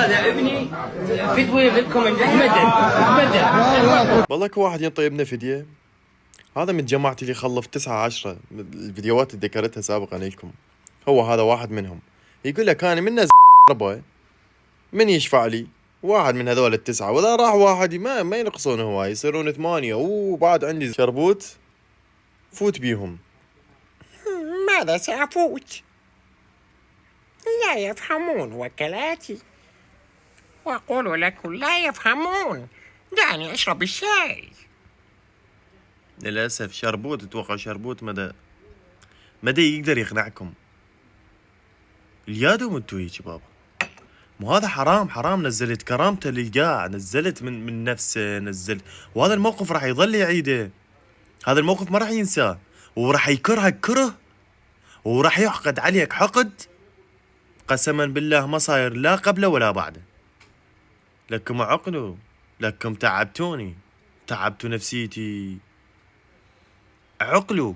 هذا ابني فدوه منكم ابدا. والله واحد ينطي ابنه فدية. هذا من جماعتي اللي خلف 9 10 الفيديوهات اللي ذكرتها سابقا لكم. هو هذا واحد منهم. يقول لك انا من ربا من يشفع لي واحد من هذول التسعة، واذا راح واحد ما ينقصون هواي يصيرون 8. وبعد عندي شربوت فوت بيهم. ماذا سأفوت؟ لا يفهمون وكلاتي، وأقول لكم لا يفهمون. دعني أشرب الشاي. للأسف شربوت، اتوقع شربوت مدى يقدر يقنعكم. اليادهم انتو هيك بابا. مو هذا حرام نزلت كرامته للقاع، نزلت من نفسه، نزلت. وهذا الموقف راح يظل يعيده. هذا الموقف ما راح ينساه، وراح يكرهك كره، وراح يحقد عليك حقد قسما بالله ما صاير لا قبله ولا بعده. لكم عقلوا، لكم تعبتوني، تعبتوا نفسيتي. عقلوا.